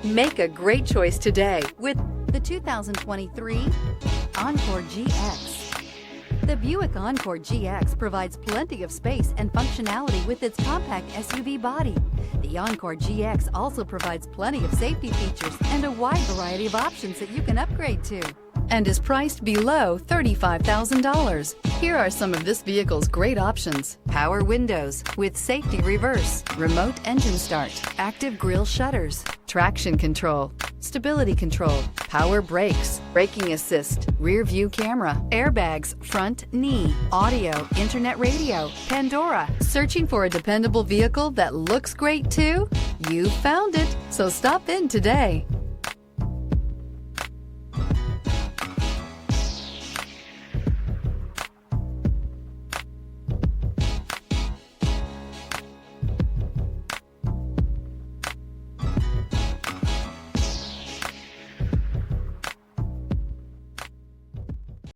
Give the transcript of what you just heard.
Make a great choice today with the 2023 Encore GX. The Buick Encore GX provides plenty of space and functionality with its compact SUV body. The Encore GX also provides plenty of safety features and a wide variety of options that you can upgrade to, and is priced below $35,000. Here are some of this vehicle's great options: power windows with safety reverse, remote engine start, active grille shutters, traction control, stability control, power brakes, braking assist, rear view camera, airbags, front knee, audio, internet radio, Pandora. Searching for a dependable vehicle that looks great too? You found it, so stop in today.